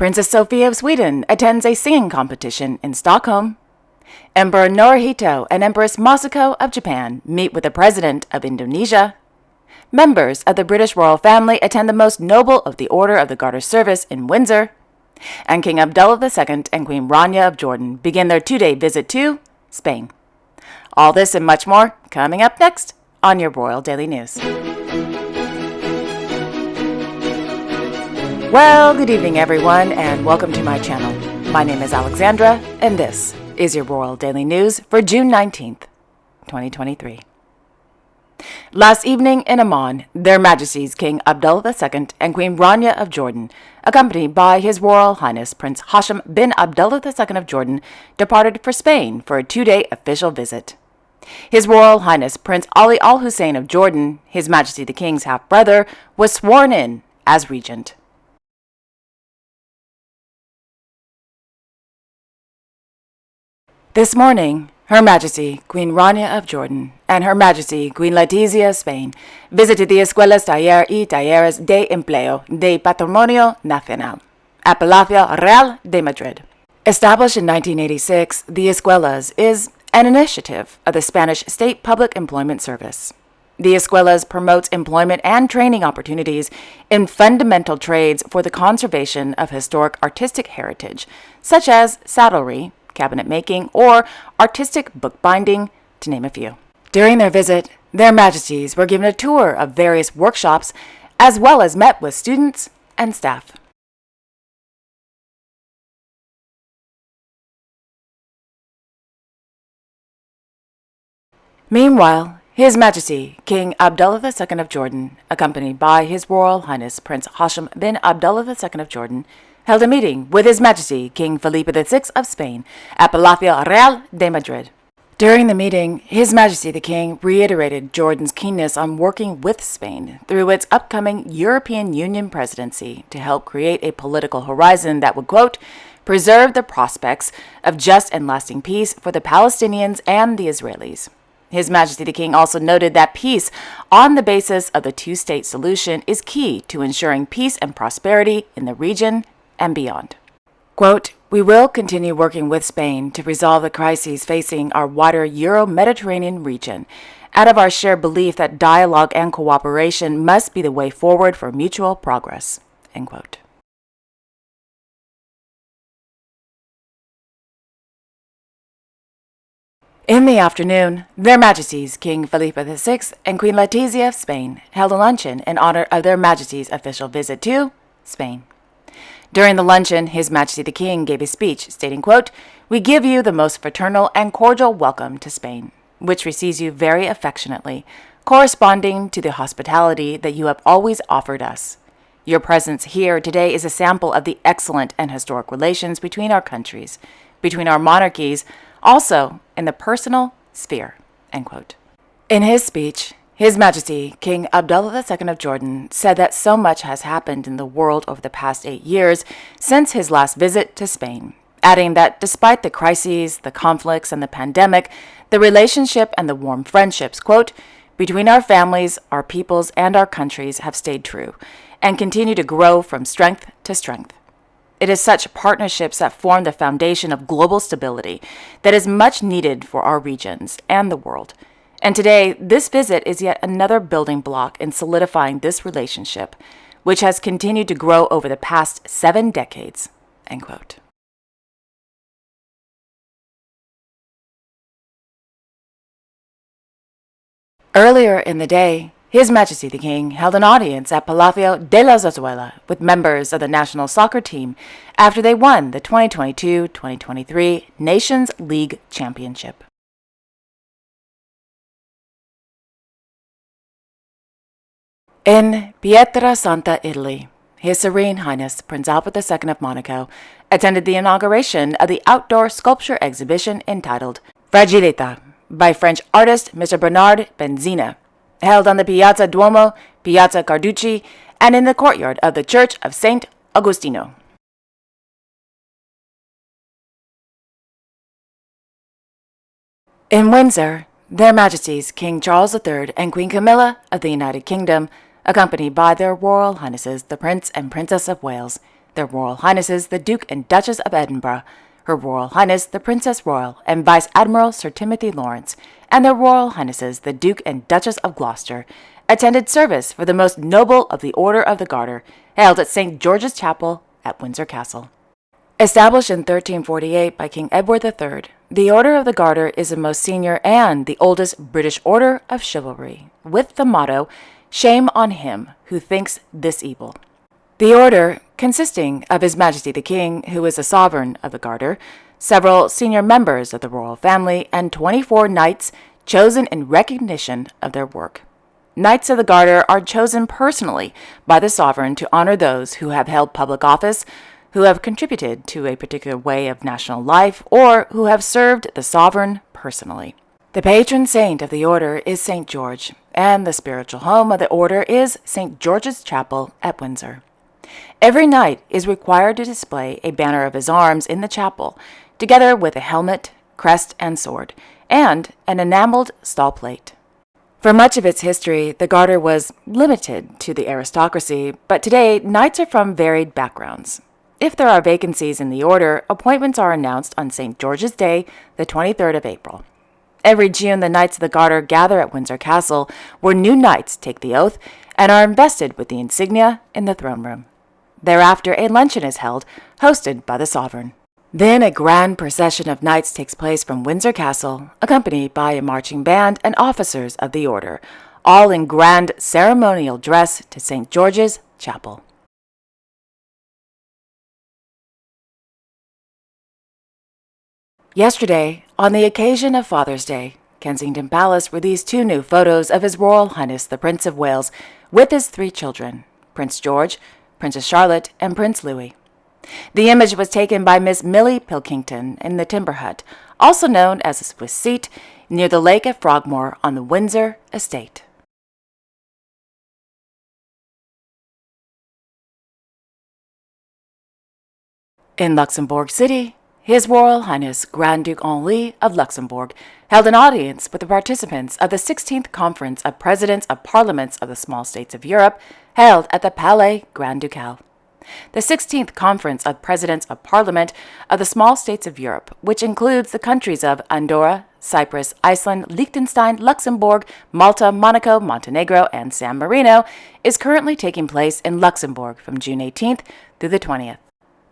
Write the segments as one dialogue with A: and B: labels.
A: Princess Sophia of Sweden attends a singing competition in Stockholm. Emperor Naruhito and Empress Masako of Japan meet with the President of Indonesia. Members of the British royal family attend the most noble of the Order of the Garter Service in Windsor. And King Abdullah II and Queen Rania of Jordan begin their 2-day visit to Spain. All this and much more coming up next on your Royal Daily News. Well, good evening everyone, and welcome to my channel. My name is Alexandra, and this is your Royal Daily News for June 19th, 2023. Last evening in Amman, Their Majesties King Abdullah II and Queen Rania of Jordan, accompanied by His Royal Highness Prince Hashem bin Abdullah II of Jordan, departed for Spain for a 2-day official visit. His Royal Highness Prince Ali Al Hussein of Jordan, His Majesty the King's half-brother, was sworn in as regent. This morning, Her Majesty Queen Rania of Jordan and Her Majesty Queen Letizia of Spain visited the Escuelas Taller y Talleres de Empleo de Patrimonio Nacional at Palacio Real de Madrid. Established in 1986, the Escuelas is an initiative of the Spanish State Public Employment Service. The Escuelas promotes employment and training opportunities in fundamental trades for the conservation of historic artistic heritage, such as saddlery, cabinet making, or artistic bookbinding, to name a few. During their visit, Their Majesties were given a tour of various workshops, as well as met with students and staff. Meanwhile, His Majesty King Abdullah II of Jordan, accompanied by His Royal Highness Prince Hashem bin Abdullah II of Jordan, held a meeting with His Majesty King Felipe VI of Spain at Palacio Real de Madrid. During the meeting, His Majesty the King reiterated Jordan's keenness on working with Spain through its upcoming European Union presidency to help create a political horizon that would, quote, preserve the prospects of just and lasting peace for the Palestinians and the Israelis. His Majesty the King also noted that peace on the basis of the two-state solution is key to ensuring peace and prosperity in the region and beyond. Quote, we will continue working with Spain to resolve the crises facing our wider Euro-Mediterranean region, out of our shared belief that dialogue and cooperation must be the way forward for mutual progress. End quote. In the afternoon, Their Majesties King Felipe VI and Queen Letizia of Spain held a luncheon in honor of Their Majesty's official visit to Spain. During the luncheon, His Majesty the King gave a speech stating, quote, we give you the most fraternal and cordial welcome to Spain, which receives you very affectionately, corresponding to the hospitality that you have always offered us. Your presence here today is a sample of the excellent and historic relations between our countries, between our monarchies, also in the personal sphere. End quote. In his speech, His Majesty King Abdullah II of Jordan said that so much has happened in the world over the past 8 years since his last visit to Spain, adding that despite the crises, the conflicts, and the pandemic, the relationship and the warm friendships, quote, between our families, our peoples, and our countries have stayed true and continue to grow from strength to strength. It is such partnerships that form the foundation of global stability that is much needed for our regions and the world. And today, this visit is yet another building block in solidifying this relationship, which has continued to grow over the past 7 decades. End quote. Earlier in the day, His Majesty the King held an audience at Palacio de la Zarzuela with members of the national soccer team after they won the 2022-2023 Nations League Championship. In Pietrasanta, Italy, His Serene Highness Prince Albert II of Monaco attended the inauguration of the outdoor sculpture exhibition entitled Fragilità by French artist Mr. Bernard Benzina, held on the Piazza Duomo, Piazza Carducci, and in the courtyard of the Church of St. Agostino. In Windsor, Their Majesties King Charles III and Queen Camilla of the United Kingdom, accompanied by their Royal Highnesses the Prince and Princess of Wales, Their Royal Highnesses the Duke and Duchess of Edinburgh, Her Royal Highness the Princess Royal and Vice Admiral Sir Timothy Lawrence, and Their Royal Highnesses the Duke and Duchess of Gloucester, attended service for the most noble of the Order of the Garter, held at St. George's Chapel at Windsor Castle. Established in 1348 by King Edward III, the Order of the Garter is the most senior and the oldest British order of chivalry, with the motto, "Shame on him who thinks this evil." The order, consisting of His Majesty the King, who is the sovereign of the Garter, several senior members of the royal family, and 24 knights chosen in recognition of their work. Knights of the Garter are chosen personally by the sovereign to honor those who have held public office, who have contributed to a particular way of national life, or who have served the sovereign personally. The patron saint of the order is St. George, and the spiritual home of the order is St. George's Chapel at Windsor. Every knight is required to display a banner of his arms in the chapel, together with a helmet, crest, and sword, and an enameled stall plate. For much of its history, the Garter was limited to the aristocracy, but today knights are from varied backgrounds. If there are vacancies in the order, appointments are announced on St. George's Day, the 23rd of April. Every June, the Knights of the Garter gather at Windsor Castle, where new knights take the oath and are invested with the insignia in the throne room. Thereafter, a luncheon is held, hosted by the sovereign. Then a grand procession of knights takes place from Windsor Castle, accompanied by a marching band and officers of the order, all in grand ceremonial dress to St. George's Chapel. Yesterday, on the occasion of Father's Day, Kensington Palace released 2 new photos of His Royal Highness the Prince of Wales with his 3 children, Prince George, Princess Charlotte, and Prince Louis. The image was taken by Miss Millie Pilkington in the Timber Hut, also known as the Swiss Seat, near the lake at Frogmore on the Windsor estate. In Luxembourg City, His Royal Highness Grand Duke Henri of Luxembourg held an audience with the participants of the 16th Conference of Presidents of Parliaments of the Small States of Europe, held at the Palais Grand Ducal. The 16th Conference of Presidents of Parliament of the Small States of Europe, which includes the countries of Andorra, Cyprus, Iceland, Liechtenstein, Luxembourg, Malta, Monaco, Montenegro, and San Marino, is currently taking place in Luxembourg from June 18th through the 20th.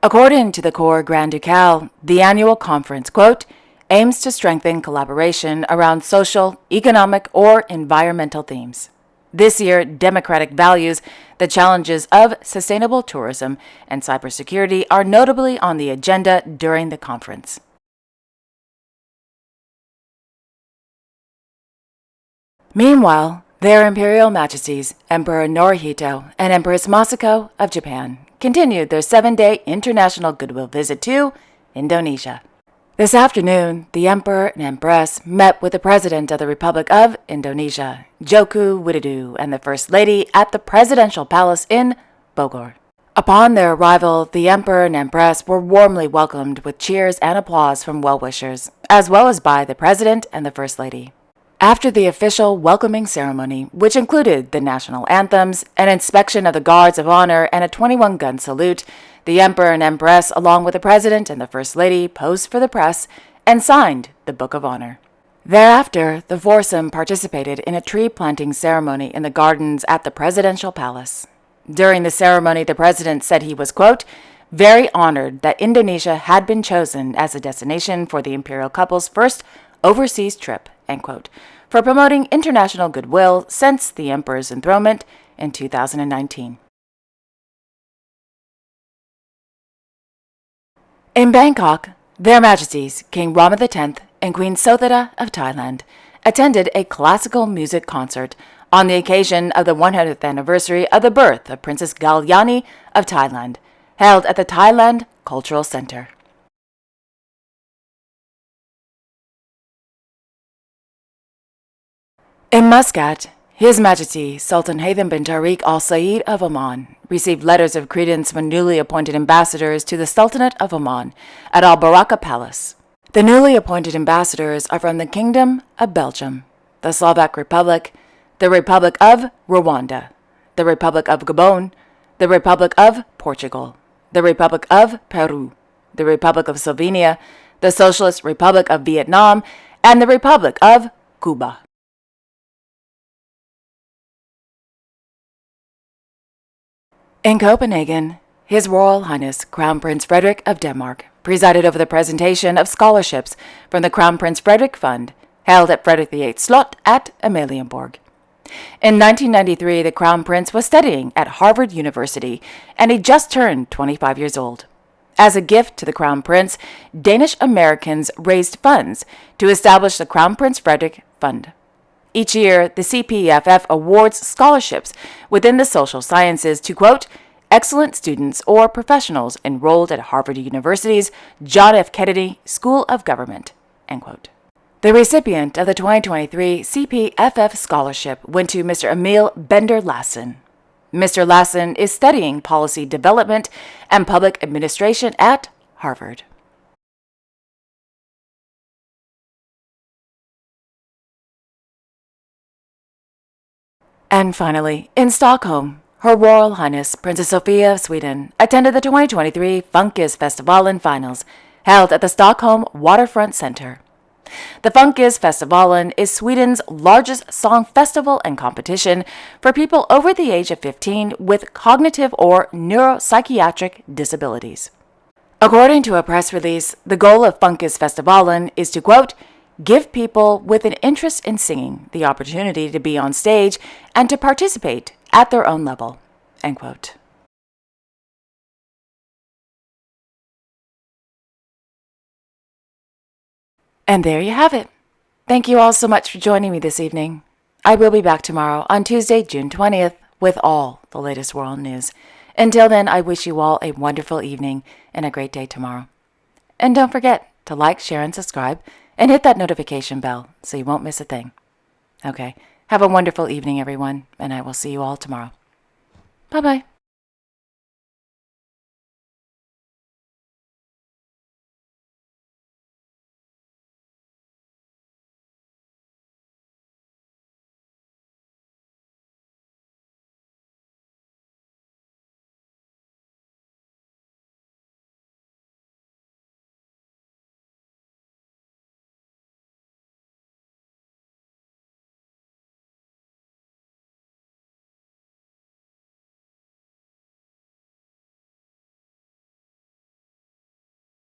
A: According to the Corps Grand Ducal, the annual conference, quote, aims to strengthen collaboration around social, economic, or environmental themes. This year, democratic values, the challenges of sustainable tourism, and cybersecurity are notably on the agenda during the conference. Meanwhile, their Imperial Majesties, Emperor Naruhito and Empress Masako of Japan, continued their 7-day international goodwill visit to Indonesia. This afternoon, the Emperor and Empress met with the President of the Republic of Indonesia, Joko Widodo, and the First Lady at the Presidential Palace in Bogor. Upon their arrival, the Emperor and Empress were warmly welcomed with cheers and applause from well-wishers, as well as by the President and the First Lady. After the official welcoming ceremony, which included the national anthems, an inspection of the guards of honor, and a 21-gun salute, the Emperor and Empress, along with the President and the First Lady, posed for the press and signed the Book of Honor. Thereafter, the foursome participated in a tree-planting ceremony in the gardens at the Presidential Palace. During the ceremony, the President said he was, quote, very honored that Indonesia had been chosen as a destination for the imperial couple's first overseas trip, end quote, for promoting international goodwill since the Emperor's enthronement in 2019. In Bangkok, Their Majesties King Rama X and Queen Sothita of Thailand attended a classical music concert on the occasion of the 100th anniversary of the birth of Princess Galyani of Thailand, held at the Thailand Cultural Center. In Muscat, His Majesty Sultan Haytham bin Tariq Al Said of Oman received letters of credence from newly appointed ambassadors to the Sultanate of Oman at Al Baraka Palace. The newly appointed ambassadors are from the Kingdom of Belgium, the Slovak Republic, the Republic of Rwanda, the Republic of Gabon, the Republic of Portugal, the Republic of Peru, the Republic of Slovenia, the Socialist Republic of Vietnam, and the Republic of Cuba. In Copenhagen, His Royal Highness Crown Prince Frederik of Denmark presided over the presentation of scholarships from the Crown Prince Frederik Fund, held at Frederik VIII Slot at Amalienborg. In 1993, the Crown Prince was studying at Harvard University, and he just turned 25 years old. As a gift to the Crown Prince, Danish Americans raised funds to establish the Crown Prince Frederik Fund. Each year, the CPFF awards scholarships within the social sciences to, quote, excellent students or professionals enrolled at Harvard University's John F. Kennedy School of Government, end quote. The recipient of the 2023 CPFF scholarship went to Mr. Emil Bender-Lassen. Mr. Lassen is studying policy development and public administration at Harvard. And finally, in Stockholm, Her Royal Highness Princess Sofia of Sweden attended the 2023 Funkisfestivalen finals held at the Stockholm Waterfront Center. The Funkisfestivalen is Sweden's largest song festival and competition for people over the age of 15 with cognitive or neuropsychiatric disabilities. According to a press release, the goal of Funkisfestivalen is to, quote, give people with an interest in singing the opportunity to be on stage and to participate at their own level, end quote. And there you have it. Thank you all so much for joining me this evening. I will be back tomorrow on Tuesday, June 20th, with all the latest world news. Until then, I wish you all a wonderful evening and a great day tomorrow. And don't forget to like, share, and subscribe, and hit that notification bell so you won't miss a thing. Okay, have a wonderful evening, everyone, and I will see you all tomorrow. Bye-bye.